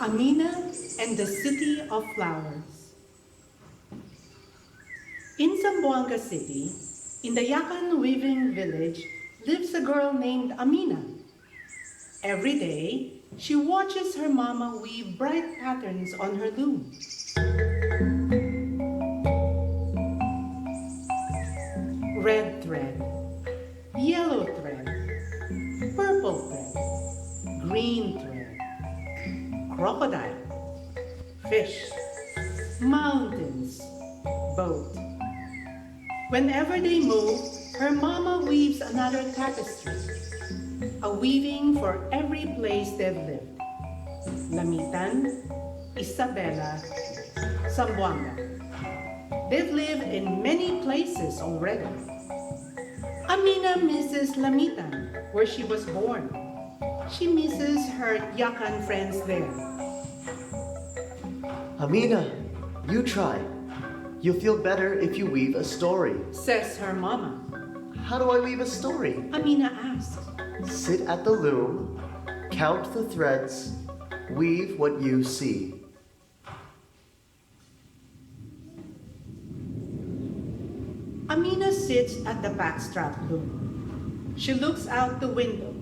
Amina and the City of Flowers. In Zamboanga City, in the Yakan weaving village, lives a girl named Amina. Every day, she watches her mama weave bright patterns on her loom. Red thread, yellow thread, purple thread, green thread, crocodile, fish, mountains, boat. Whenever they move, her mama weaves another tapestry, a weaving for every place they've lived. Lamitan, Isabela, Zamboanga. They've lived in many places already. Amina misses Lamitan, where she was born. She misses her Yakan friends there. Amina, you try. You'll feel better if you weave a story. Says her mama. How do I weave a story? Amina asks. Sit at the loom, count the threads, weave what you see. Amina sits at the backstrap loom. She looks out the window.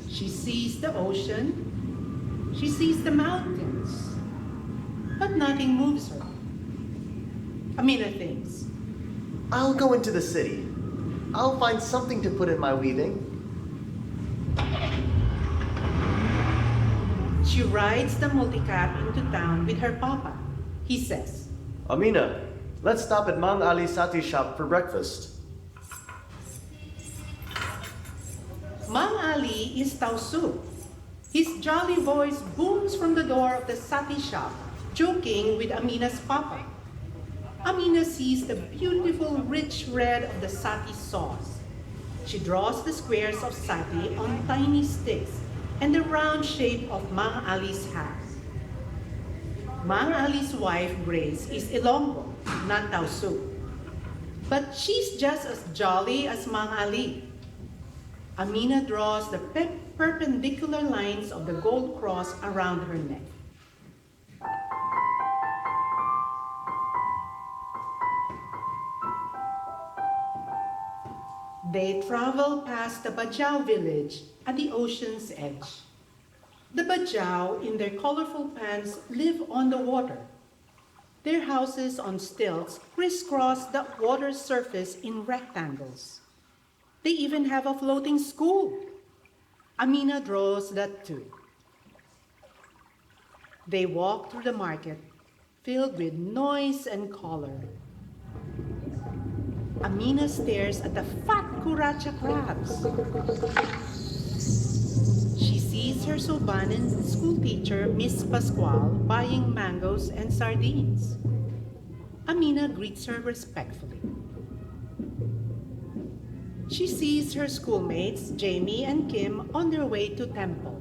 She sees the ocean. She sees the mountains. But nothing moves her. Amina thinks. I'll go into the city. I'll find something to put in my weaving. She rides the multicab into town with her papa. He says, Amina, let's stop at Mang Ali Sati's shop for breakfast. Mang Ali is Tausu. His jolly voice booms from the door of the Sati shop, joking with Amina's papa. Amina sees the beautiful rich red of the Sati sauce. She draws the squares of Sati on tiny sticks and the round shape of Mang Ali's hat. Mang Ali's wife, Grace, is Ilonggo, not Tausu. But she's just as jolly as Mang Ali. Amina draws the perpendicular lines of the gold cross around her neck. They travel past the Bajau village at the ocean's edge. The Bajau, in their colorful pants, live on the water. Their houses on stilts crisscross the water's surface in rectangles. They even have a floating school. Amina draws that too. They walk through the market, filled with noise and color. Amina stares at the fat curacha crabs. She sees her Sobanan school teacher, Miss Pascual, buying mangoes and sardines. Amina greets her respectfully. She sees her schoolmates, Jamie and Kim, on their way to temple.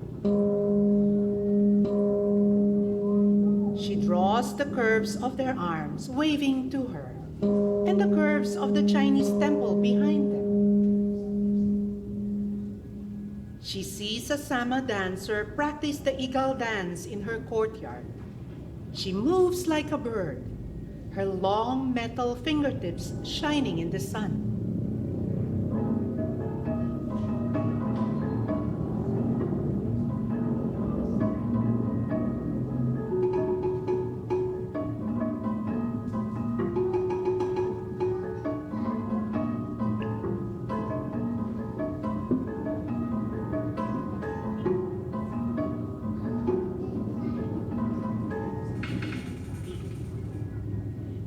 She draws the curves of their arms, waving to her, and the curves of the Chinese temple behind them. She sees a Sama dancer practice the Igal dance in her courtyard. She moves like a bird, her long metal fingertips shining in the sun.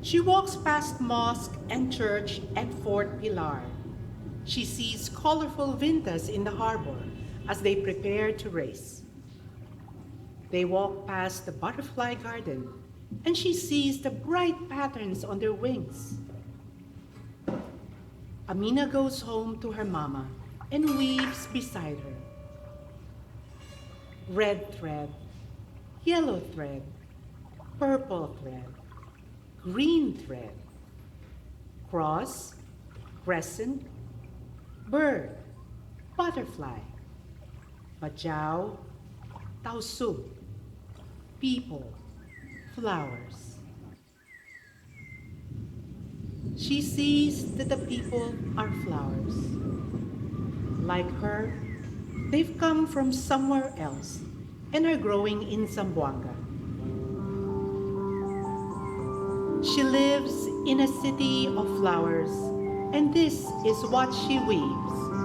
She walks past mosque and church at Fort Pilar. She sees colorful vintas in the harbor as they prepare to race. They walk past the butterfly garden, and she sees the bright patterns on their wings. Amina goes home to her mama and weaves beside her. Red thread, yellow thread, purple thread, green thread, cross, crescent, bird, butterfly, bajau, tausu. people, flowers. She sees that the people are flowers. Like her, they've come from somewhere else and are growing in Zamboanga. She lives in a city of flowers, and this is what she weaves.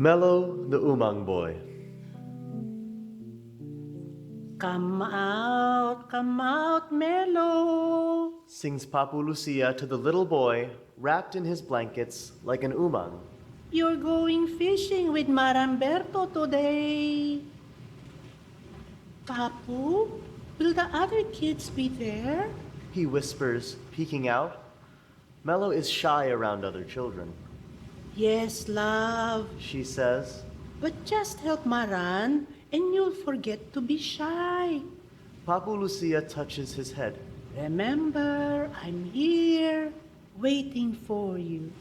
Mello the Umang boy. Come out, Melo. Sings Papu Lucia to the little boy wrapped in his blankets like an umang. You're going fishing with Maramberto today. Papu, will the other kids be there? He whispers, peeking out. Mello is shy around other children. Yes, love. She says, But just help Maran and you'll forget to be shy. Papu Lucia touches his head. Remember, I'm here, waiting for you.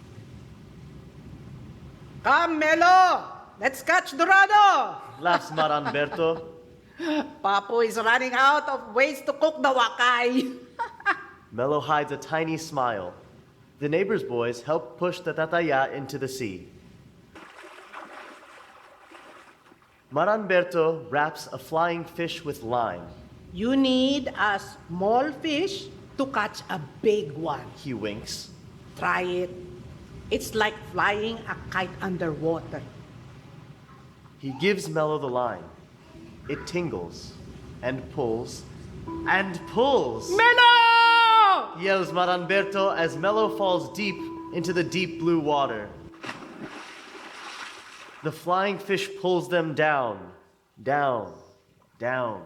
Come, Melo! Let's catch Dorado! Laughs Maranberto. Papu is running out of ways to cook the wakay. Mello hides a tiny smile. The neighbor's boys help push the tataya into the sea. Maranberto wraps a flying fish with lime. You need a small fish to catch a big one. He winks. Try it. It's like flying a kite underwater. He gives Mello the line. It tingles and pulls and pulls. Melo! Yells Maranberto as Mello falls deep into the deep blue water. The flying fish pulls them down, down, down.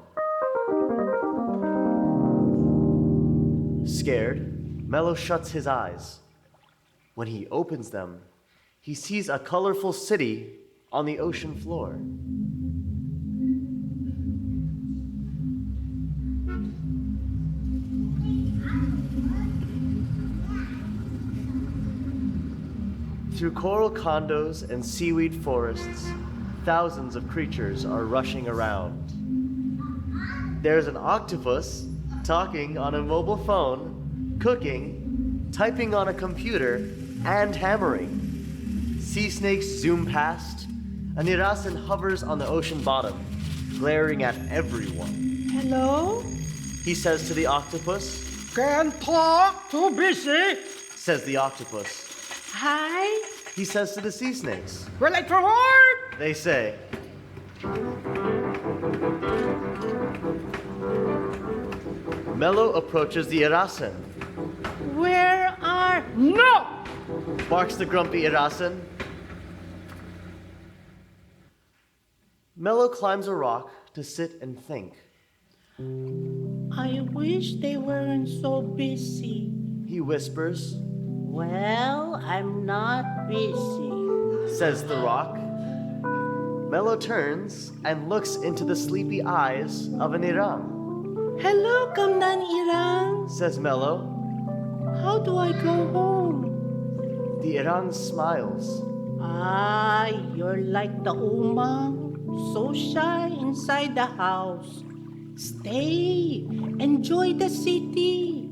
Scared, Mello shuts his eyes. When he opens them, he sees a colorful city on the ocean floor. Through coral condos and seaweed forests, thousands of creatures are rushing around. There's an octopus talking on a mobile phone, cooking, typing on a computer, and hammering. Sea snakes zoom past. An Irasan hovers on the ocean bottom, glaring at everyone. Hello? He says to the octopus. Can't talk, too busy. Says the octopus. Hi? He says to the sea snakes. We're late for work. They say. Mello approaches the Irasan. Where are... No! Barks the grumpy Irasan. Mello climbs a rock to sit and think. I wish they weren't so busy. He whispers. Well, I'm not busy. Says the rock. Mello turns and looks into the sleepy eyes of an Irang. Hello, Kamnan Irang. Says Mello. How do I go home? The Irang smiles. Ah, you're like the umang, so shy inside the house. Stay, enjoy the city.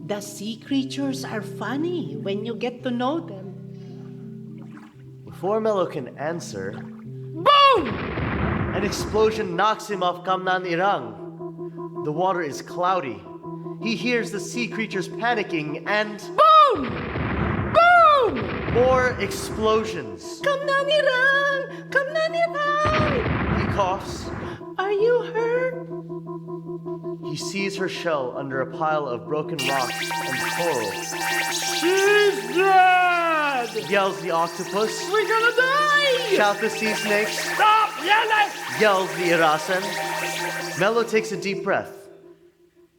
The sea creatures are funny when you get to know them. Before Mello can answer, Boom! an explosion knocks him off Kamnan Irang. The water is cloudy. He hears the sea creatures panicking and Boom! Boom! more explosions. Kamnan Irang! Kamnan Irang! He coughs. Are you hurt? He sees her shell under a pile of broken rocks and coral. She's dead! Yells the octopus. We're gonna die! Shout the sea snakes. Stop yelling! Yells the Irasan. Mello takes a deep breath.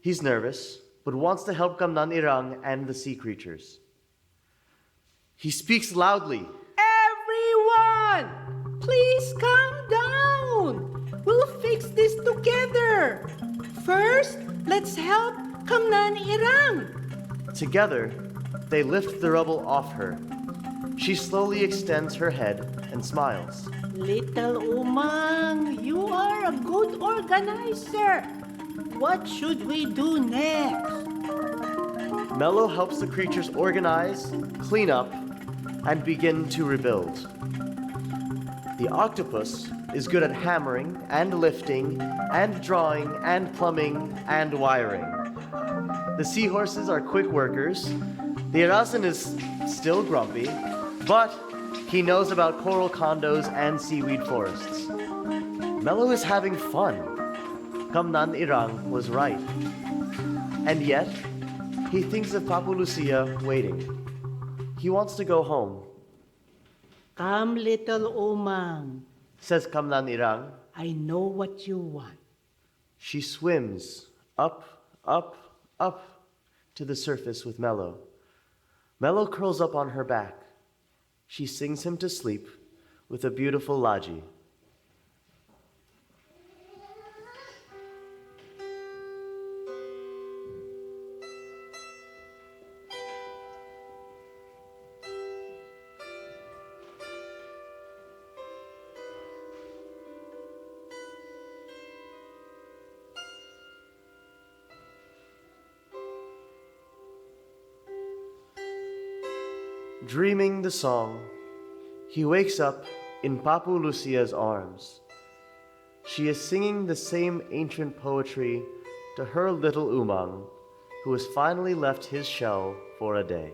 He's nervous, but wants to help Kamnan Irang and the sea creatures. He speaks loudly. Everyone, please calm down. We'll fix this together. First, let's help Kamnan Irang. Together, they lift the rubble off her. She slowly extends her head and smiles. Little Umang, you are a good organizer. What should we do next? Mello helps the creatures organize, clean up, and begin to rebuild. The octopus is good at hammering and lifting and drawing and plumbing and wiring. The seahorses are quick workers. The Irasan is still grumpy, but he knows about coral condos and seaweed forests. Mello is having fun. Kamnan Irang was right. And yet, he thinks of Papu Lucia waiting. He wants to go home. Come, little Umang. Says Kamnan Irang. I know what you want. She swims up, up, up to the surface with Mello. Mello curls up on her back. She sings him to sleep with a beautiful laji. Dreaming the song, he wakes up in Papu Lucia's arms. She is singing the same ancient poetry to her little Umang, who has finally left his shell for a day.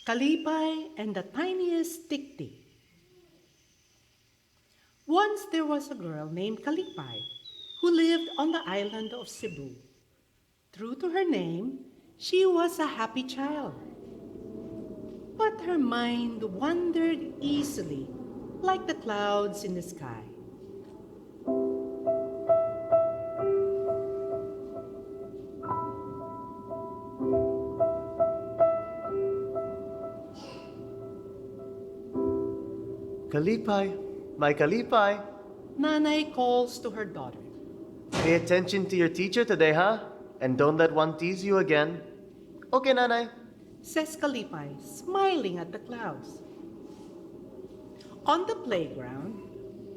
Kalipay and the tiniest Tiktik. Once there was a girl named Kalipay who lived on the island of Cebu. True to her name, she was a happy child. But her mind wandered easily, like the clouds in the sky. Kalipay, my Kalipay. Nanay calls to her daughter. Pay attention to your teacher today, huh? And don't let one tease you again. Okay, Nanay. Says Kalipay, smiling at the clouds. On the playground,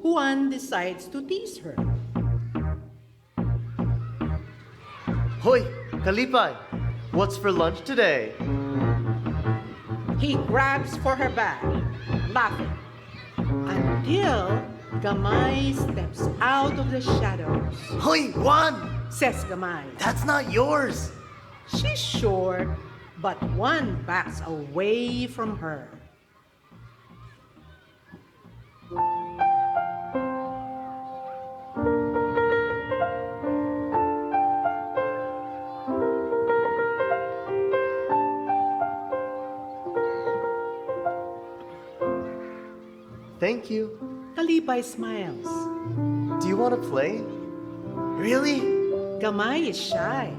Juan decides to tease her. Hoy, Kalipay. What's for lunch today? He grabs for her bag, laughing, until Gamay steps out of the shadows. Hoy, Juan! Says Gamay. That's not yours. She's short, but Juan backs away from her. Thank you. Kalipay smiles. Do you want to play? Really? Gamay is shy.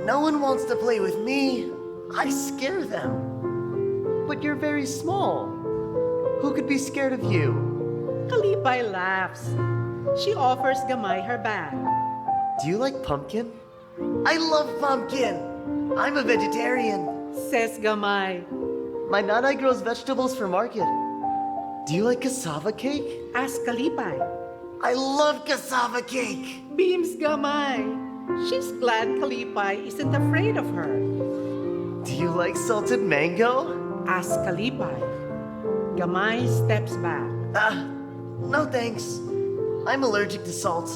No one wants to play with me. I scare them. But you're very small. Who could be scared of you? Kalipay laughs. She offers Gamay her bag. Do you like pumpkin? I love pumpkin. I'm a vegetarian. Says Gamay. My nanay grows vegetables for market. Do you like cassava cake? Asks Kalipay. I love cassava cake. Beams Gamay. She's glad Kalipay isn't afraid of her. Do you like salted mango? Asks Kalipay. Gamay steps back. No thanks. I'm allergic to salt.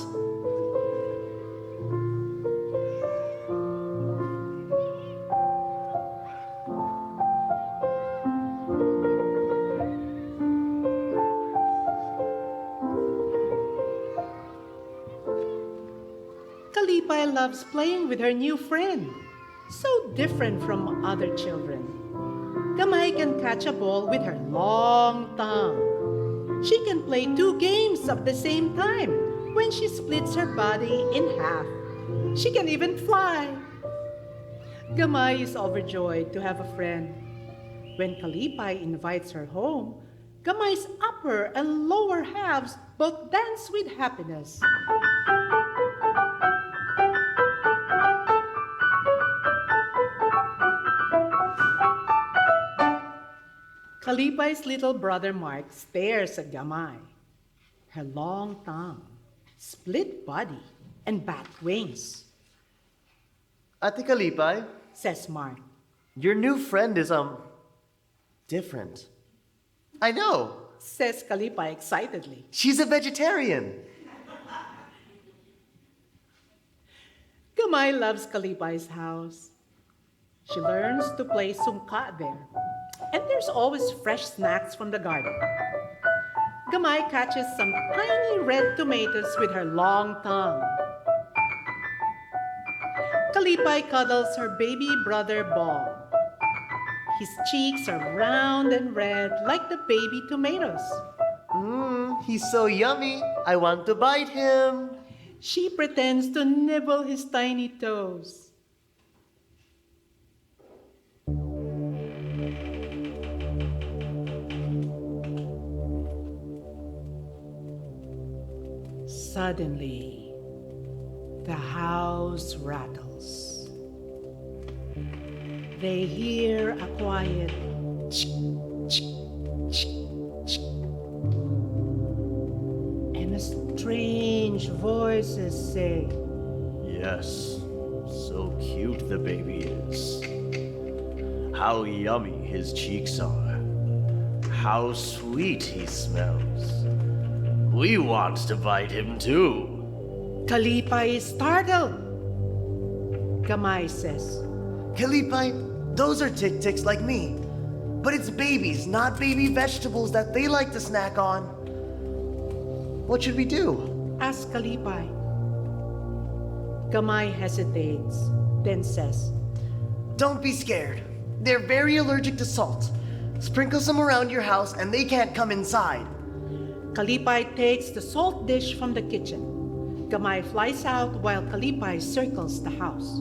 Kalipay loves playing with her new friend. So different from other children. Gamay can catch a ball with her long tongue. She can play 2 games at the same time when she splits her body in half. She can even fly. Gamay is overjoyed to have a friend. When Kalipay invites her home, Gamay's upper and lower halves both dance with happiness. Kalipay's little brother Mark stares at Gamay. Her long tongue, split body, and bat wings. Ate Kalipay, Says Mark. your new friend is, different. I know. Says Kalipay excitedly. She's a vegetarian. Gamay loves Kalipay's house. She learns to play sungka there. And there's always fresh snacks from the garden. Gamay catches some tiny red tomatoes with her long tongue. Kalipay cuddles her baby brother Ball. His cheeks are round and red like the baby tomatoes. He's so yummy. I want to bite him. She pretends to nibble his tiny toes. Suddenly, the house rattles. They hear a quiet chick, chick, chick, chick. And a strange voices say, Yes, so cute the baby is. How yummy his cheeks are. How sweet he smells. We want to bite him too. Kalipay is startled. Gamay says, Kalipay, those are tick-ticks like me. But it's babies, not baby vegetables that they like to snack on. What should we do? Ask Kalipay. Gamay hesitates, then says, Don't be scared. They're very allergic to salt. Sprinkle some around your house and they can't come inside. Kalipay takes the salt dish from the kitchen. Gamay flies out while Kalipay circles the house.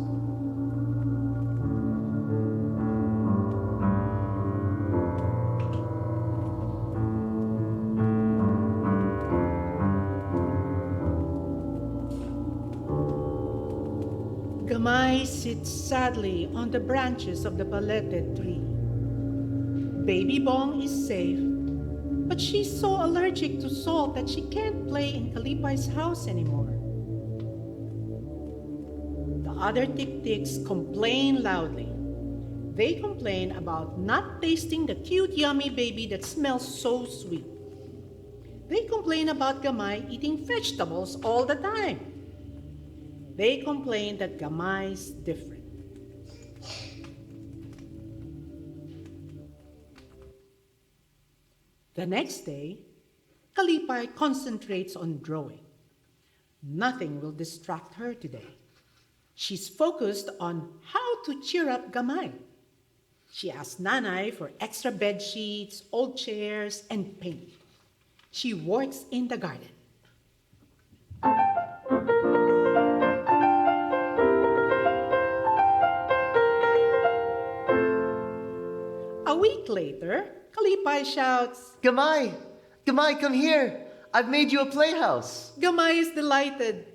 Gamay sits sadly on the branches of the balete tree. Baby Bong is safe, but she's so allergic to salt that she can't play in Kalipay's house anymore. The other tik-tiks complain loudly. They complain about not tasting the cute, yummy baby that smells so sweet. They complain about Gamay eating vegetables all the time. They complain that Gamay's different. The next day, Kalipay concentrates on drawing. Nothing will distract her today. She's focused on how to cheer up Gamay. She asks Nanay for extra bed sheets, old chairs, and paint. She works in the garden. A week later, Kalipay shouts, Gamay! Gamay, come here! I've made you a playhouse! Gamay is delighted.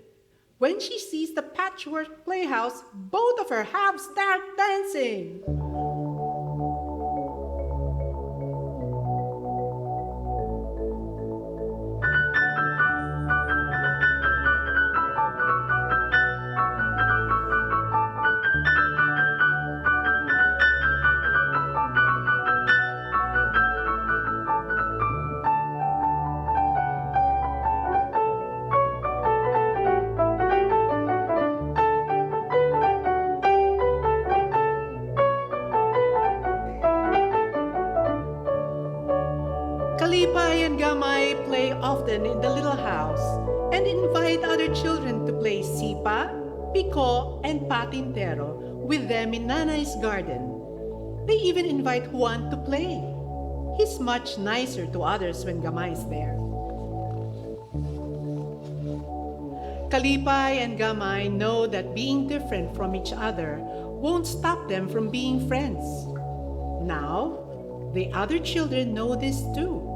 When she sees the patchwork playhouse, both of her halves start dancing. Kalipay and Gamay play often in the little house and invite other children to play sipa, pico, and patintero with them in Nanay's garden. They even invite Juan to play. He's much nicer to others when Gamay is there. Kalipay and Gamay know that being different from each other won't stop them from being friends. Now, the other children know this too.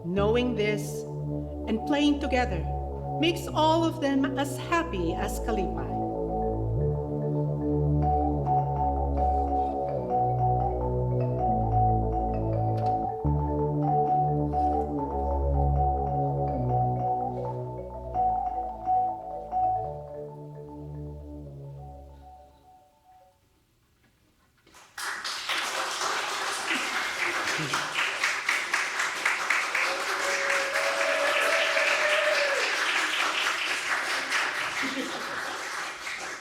Knowing this and playing together makes all of them as happy as Kalipay.